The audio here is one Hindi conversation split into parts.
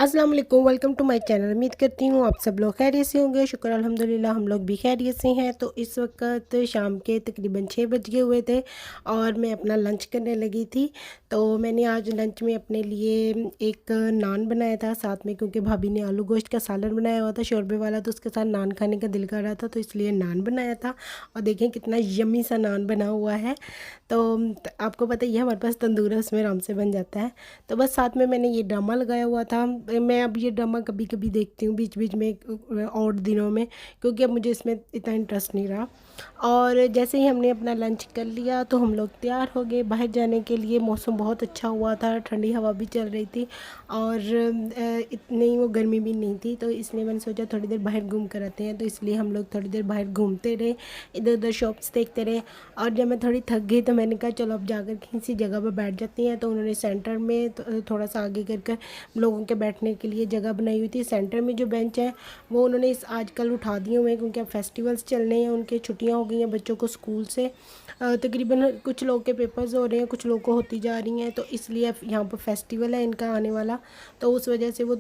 अस्सलाम वालेकुम, वेलकम टू माय चैनल। उम्मीद करती हूँ आप सब लोग खैरियत से होंगे। शुक्र अल्हम्दुलिल्लाह हम लोग भी खैरियत से हैं। तो इस वक्त शाम के तकरीबन 6 बज गए हुए थे और मैं अपना लंच करने लगी थी। तो मैंने आज लंच में अपने लिए एक नान बनाया था साथ में, क्योंकि भाभी ने आलू गोश्त का सालन बनाया हुआ था शोरबे वाला, तो उसके साथ नान खाने का दिल कर रहा था, तो इसलिए नान बनाया था। और देखें कितना यम्मी सा नान बना हुआ है। तो आपको पता ही है हमारे पास तंदूर है, उसमें आराम से बन जाता है। तो बस साथ में मैंने ये ड्रामा लगाया हुआ था। मैं अब ये ड्रामा कभी कभी देखती हूँ बीच बीच में और दिनों में, क्योंकि अब मुझे इसमें इतना इंटरेस्ट नहीं रहा। और जैसे ही हमने अपना लंच कर लिया तो हम लोग तैयार हो गए बाहर जाने के लिए। मौसम बहुत अच्छा हुआ था, ठंडी हवा भी चल रही थी और इतनी वो गर्मी भी नहीं थी, तो इसलिए मैंने सोचा थोड़ी देर बाहर घूम कर आते हैं। तो इसलिए हम लोग थोड़ी देर बाहर घूमते रहे, इधर उधर शॉप्स देखते रहे। और जब मैं थोड़ी थक गई तो मैंने कहा चलो अब जाकर किसी जगह पर बैठ जाती हैं। तो उन्होंने सेंटर में थोड़ा सा आगे कर लोगों के बैठने के लिए जगह बनाई हुई थी। सेंटर में जो बेंच है वो उन्होंने इस आजकल उठा दिए हुए हैं, क्योंकि अब फेस्टिवल्स चल रहे हैं, उनके छुट्टियां हो गई हैं बच्चों को स्कूल से। तकरीबन कुछ लोग के पेपर्स हो रहे हैं, कुछ लोग को होती जा रही हैं, तो इसलिए अब यहाँ पर फेस्टिवल है इनका आने वाला। तो उस वजह से वो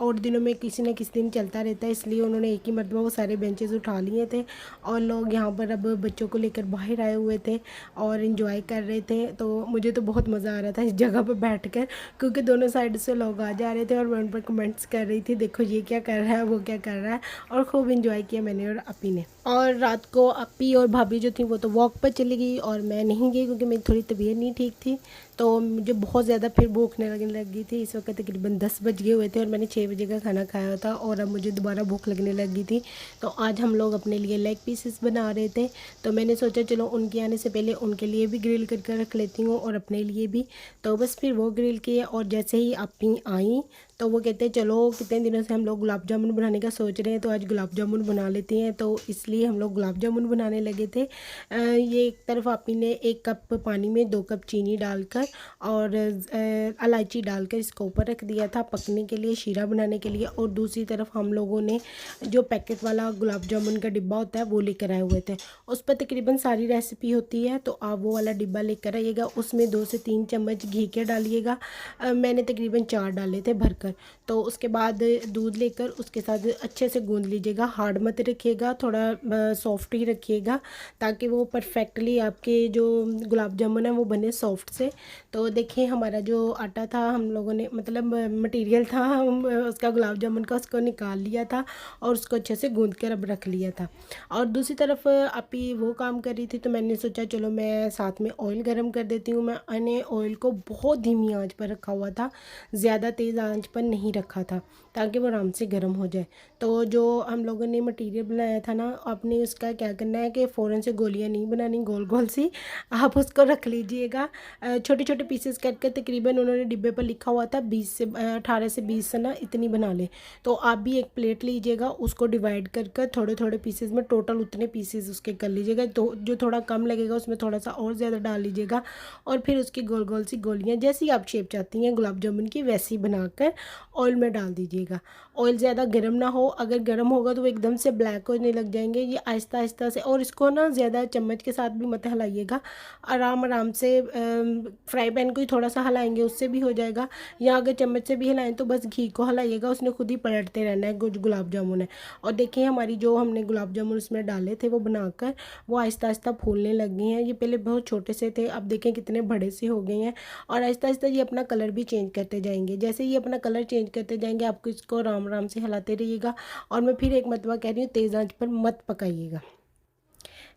और दिनों में किसी न किसी दिन चलता रहता है, इसलिए उन्होंने एक ही मरतबा वो सारे बेंचेस उठा लिए थे। और लोग यहाँ पर अब बच्चों को लेकर बाहर आए हुए थे और इन्जॉय कर रहे थे। तो मुझे तो बहुत मज़ा आ रहा था इस जगह पर बैठकर, क्योंकि दोनों साइड से लोग आ जा रहे थे और मैं उन पर कमेंट्स कर रही थी, देखो ये क्या कर रहा है, वो क्या कर रहा है। और खूब इन्जॉय किया मैंने और अपी ने। और रात को अपी और भाभी जो थी वो तो वॉक पर चली गई और मैं नहीं गई, क्योंकि मेरी थोड़ी तबीयत नहीं ठीक थी। तो मुझे बहुत ज़्यादा फिर भूख लगने लगी थी। इस वक्त तकरीबन 10 बज गए हुए थे और मैंने 6 बजे का खाना खाया था और अब मुझे दोबारा भूख लगने लगी थी। तो आज हम लोग अपने लिए लेग पीसेस बना रहे थे, तो मैंने सोचा चलो उनके आने से पहले उनके लिए भी ग्रिल करके रख लेती हूँ और अपने लिए भी। तो बस फिर वो ग्रिल किए और जैसे ही अपी आई तो वो कहते हैं चलो कितने दिनों से हम लोग गुलाब जामुन बनाने का सोच रहे हैं, तो आज गुलाब जामुन बना लेते हैं। तो इसलिए हम लोग गुलाब जामुन बनाने लगे थे। ये एक तरफ आपी ने 1 कप पानी में 2 कप चीनी डालकर और इलायची डालकर इसको ऊपर रख दिया था पकने के लिए, शीरा बनाने के लिए। और दूसरी तरफ हम लोगों ने जो पैकेट वाला गुलाब जामुन का डिब्बा होता है वो लेकर आए हुए थे। उस पर तकरीबन सारी रेसिपी होती है, तो आप वो वाला डिब्बा लेकर आइएगा। उसमें 2 से 3 चम्मच घी के डालिएगा। मैंने तकरीबन 4 डाले थे भरकर। तो उसके बाद दूध लेकर उसके साथ अच्छे से गूंद लीजिएगा, हार्ड मत रखिएगा, थोड़ा सॉफ्ट ही रखिएगा, ताकि वो परफेक्टली आपके जो गुलाब जामुन है वो बने सॉफ्ट से। तो देखिए हमारा जो आटा था हम लोगों ने मतलब मटेरियल था हम उसका गुलाब जामुन का, उसको निकाल लिया था और उसको अच्छे से गूंद कर अब रख लिया था। और दूसरी तरफ आपी वो काम कर रही थी, तो मैंने सोचा चलो मैं साथ में ऑयल गरम कर देती हूँ। मैंने ऑयल को बहुत धीमी आंच पर रखा हुआ था, ज़्यादा तेज़ आंच पर नहीं रखा था, ताकि वो आराम से गर्म हो जाए। तो जो हम लोगों ने मटेरियल बनाया था ना, आपने उसका क्या करना है कि फ़ौरन से गोलियां नहीं बनानी गोल गोल सी, आप उसको रख लीजिएगा छोटे छोटे पीसेस करके। तकरीबन उन्होंने डिब्बे पर लिखा हुआ था 18 से 20 ना इतनी बना लें। तो आप भी एक प्लेट लीजिएगा, उसको डिवाइड कर कर थोड़े थोड़े पीसेस में टोटल उतने पीसेस उसके कर लीजिएगा। तो जो थोड़ा कम लगेगा उसमें थोड़ा सा और ज़्यादा डाल लीजिएगा। और फिर उसकी गोल गोल सी गोलियाँ जैसी आप शेप चाहती हैं गुलाब जामुन की वैसी बनाकर ऑयल में डाल दीजिएगा। ऑयल ज़्यादा गर्म ना हो, अगर गर्म होगा तो वो एकदम से ब्लैक होने लग जाएंगे। ये आहिस्ता आहिस्ता से, और इसको ना ज़्यादा चम्मच के साथ भी मत हिलाइएगा, आराम आराम से फ्राई पैन को ही थोड़ा सा हिलाएंगे उससे भी हो जाएगा। या अगर चम्मच से भी हिलाएं तो बस घी को हिलाइएगा, उसने खुद ही पलटते रहना है गुलाब जामुन है। और देखिए हमारी जो हमने गुलाब जामुन उसमें डाले थे वो बनाकर वो आहिस्ता आहिस्ता फूलने लग गए हैं। ये पहले बहुत छोटे से थे, अब देखें कितने बड़े से हो गए हैं। और आहिस्ता आहिस्ता ये अपना कलर भी चेंज करते जाएंगे। जैसे ये अपना कलर चेंज करते जाएंगे आपको इसको आराम आराम से हिलाते रहिएगा। और मैं फिर एक मरतबा कह रही हूँ तेज़ आंच पर मत पकाइएगा।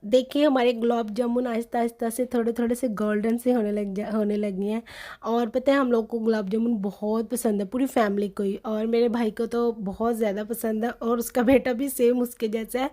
देखिए हमारे गुलाब जामुन आहिस्ता आहिस्ता से थोड़े थोड़े से गोल्डन से होने लगे हैं। और पता है हम लोग को गुलाब जामुन बहुत पसंद है, पूरी फैमिली को ही, और मेरे भाई को तो बहुत ज़्यादा पसंद है और उसका बेटा भी सेम उसके जैसा है।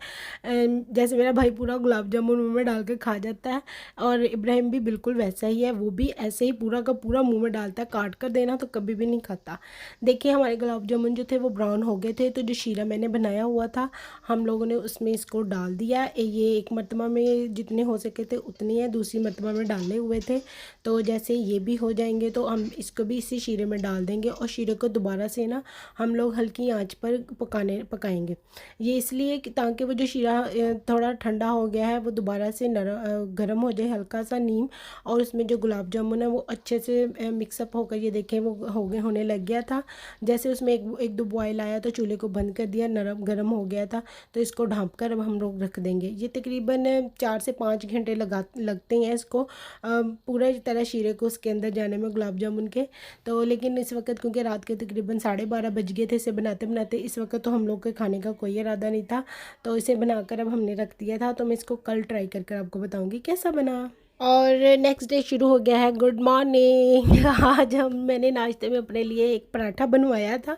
जैसे मेरा भाई पूरा गुलाब जामुन मुंह में डाल के खा जाता है, और इब्राहिम भी बिल्कुल वैसा ही है, वो भी ऐसे ही पूरा का पूरा मुँह में डालता है, काट कर देना तो कभी भी नहीं खाता। देखिए हमारे गुलाब जामुन जो थे वो ब्राउन हो गए थे, तो जो शीरा मैंने बनाया हुआ था हम लोगों ने उसमें इसको डाल दिया। ये एक मरतबा मरतबा में जितने हो सके थे उतने हैं, दूसरी मरतबा में डाले हुए थे। तो जैसे ये भी हो जाएंगे तो हम इसको भी इसी शीरे में डाल देंगे और शीरे को दोबारा से ना हम लोग हल्की आंच पर पकाएंगे। ये इसलिए कि ताकि वो जो शीरा थोड़ा ठंडा हो गया है वो दोबारा से गर्म हो जाए हल्का सा नीम, और उसमें जो गुलाब जामुन है वो अच्छे से मिक्सअप होकर, ये देखें वो होने लग गया था। जैसे उसमें एक दो बॉयल आया तो चूल्हे को बंद कर दिया, नरम गर्म हो गया था। तो इसको ढाँप कर अब हम लोग रख देंगे। ये तकरीबन 4 से 5 घंटे लगते हैं इसको पूरा तरह शीरे को उसके अंदर जाने में, गुलाब जामुन के। तो लेकिन इस वक्त क्योंकि रात के तकरीबन 12:30 बज गए थे इसे बनाते बनाते, इस वक्त तो हम लोग के खाने का कोई इरादा नहीं था। तो इसे बनाकर अब हमने रख दिया था। तो मैं इसको कल ट्राई कर आपको बताऊँगी कैसा बना। और नेक्स्ट डे शुरू हो गया है। Good morning. आज मैंने नाश्ते में अपने लिए एक पराठा बनवाया था।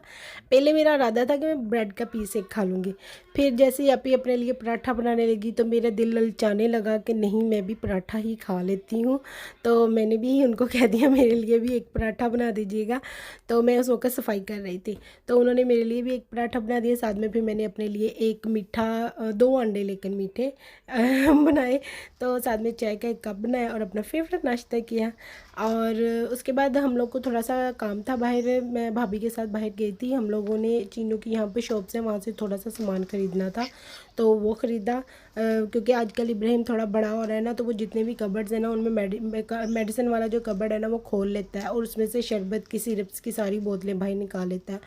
पहले मेरा इरादा था कि मैं ब्रेड का पीस एक खा लूँगी, फिर जैसे ही अपी अपने लिए पराठा बनाने लगी तो मेरा दिल ललचाने लगा कि नहीं, मैं भी पराठा ही खा लेती हूँ। तो मैंने भी उनको कह दिया मेरे लिए भी एक पराठा बना दीजिएगा। तो मैं उस वक्त सफाई कर रही थी तो उन्होंने मेरे लिए भी एक पराठा बना दिया। साथ में फिर मैंने अपने लिए एक मीठा 2 अंडे लेकर मीठे बनाए। तो साथ में चाय का एक कप बनाया और अपना फेवरेट नाश्ता किया। और उसके बाद हम लोग को थोड़ा सा काम था बाहर, मैं भाभी के साथ बाहर गई थी। हम लोगों ने चीनू की यहाँ पे शॉप से, वहाँ से थोड़ा सा सामान ख़रीदना था तो वो ख़रीदा। क्योंकि आजकल इब्राहिम थोड़ा बड़ा हो रहा है ना, तो वो जितने भी कबर्ड्स हैं ना उनमें मेडिसिन वाला जो कबर्ड है ना वो खोल लेता है और उसमें से शरबत की सिरप्स की सारी बोतलें भाई निकाल लेता है।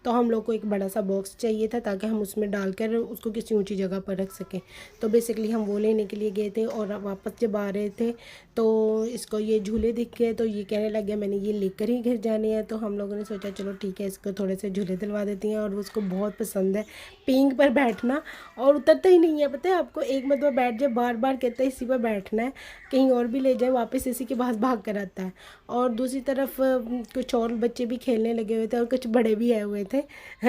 तो हम लोग को एक बड़ा सा बॉक्स चाहिए था ताकि हम उसमें डालकर उसको किसी ऊँची जगह पर रख सकें। तो बेसिकली हम वो लेने के लिए गए थे और वापस जब आ रहे थे तो इसको ये झूले दिख गए तो ये कहने लग गया मैंने ये लेकर ही घर जाने हैं। तो हम लोगों ने सोचा चलो ठीक है, इसको थोड़े से झूले दिलवा देती हैं। और उसको बहुत पसंद है पिंक पर बैठना, और उतरता ही नहीं है। पता है आपको, एक मतलब बैठ जाए बार बार कहता है इसी पर बैठना है, कहीं और भी ले जाए वापस इसी के पास भाग कर आता है। और दूसरी तरफ कुछ और बच्चे भी खेलने लगे हुए थे और कुछ बड़े भी आए हुए थे,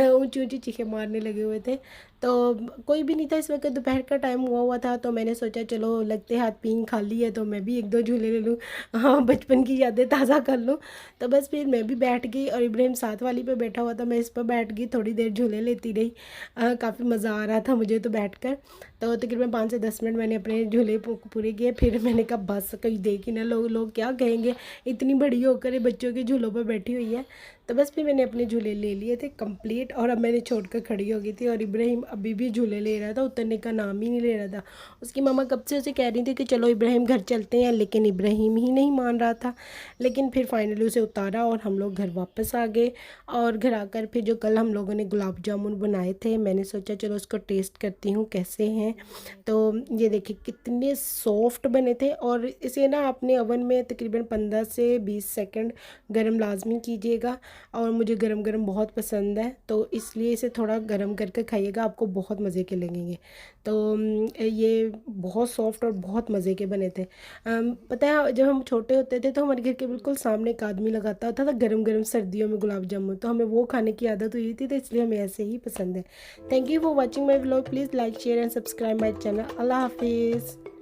ऊँची ऊँची चीखें मारने लगे हुए थे। तो कोई भी नहीं था इस वक्त, दोपहर का टाइम हुआ था। तो मैंने सोचा चलो लगते हाथ पिंक खाली है तो मैं भी एक दो झूले ले लूँ, हाँ बचपन की यादें ताज़ा कर लूँ। तो बस फिर मैं भी बैठ गई और इब्राहिम साथ वाली पे बैठा हुआ था, मैं इस पर बैठ गई, थोड़ी देर झूले लेती रही। काफ़ी मज़ा आ रहा था मुझे तो बैठकर। तो तकरीबन 5 से 10 मिनट मैंने अपने झूले पूरे किए। फिर मैंने कहा बस कहीं देखी ना लोग क्या कहेंगे, इतनी बड़ी होकर ये बच्चों के झूलों पर बैठी हुई है। तो बस फिर मैंने अपने झूले ले लिए थे कंप्लीट और अब मैंने छोड़कर खड़ी हो गई थी। और इब्राहिम अभी भी झूले ले रहा था, उतरने का नाम ही नहीं ले रहा था। उसकी मम्मा कब से उसे कह रही थी कि चलो इब्राहिम घर चलते हैं, लेकिन इब्राहिम ही नहीं मान रहा था। लेकिन फिर फाइनली उसे उतारा और हम लोग घर वापस आ गए। और घर आकर फिर जो कल हम लोगों ने गुलाब जामुन बनाए थे, मैंने सोचा चलो उसको टेस्ट करती हूँ कैसे हैं। तो ये देखिए कितने सॉफ्ट बने थे। और इसे ना अपने ओवन में तकरीबन 15 से 20 सेकंड गरम लाजमी कीजिएगा। और मुझे गरम गरम बहुत पसंद है तो इसलिए इसे थोड़ा गरम करके खाइएगा, आपको बहुत मज़े के लगेंगे। तो ये बहुत सॉफ्ट और बहुत मज़े के बने थे। पता है जब हम छोटे होते थे तो हमारे घर के बिल्कुल सामने एक आदमी लगाता था गरम गरम सर्दियों में गुलाब जामुन, तो हमें वो खाने की आदत हुई थी, तो इसलिए हमें ऐसे ही पसंद है। Thank you for watching my vlog. Please like share and subscribe my channel. Allah हाफिज़।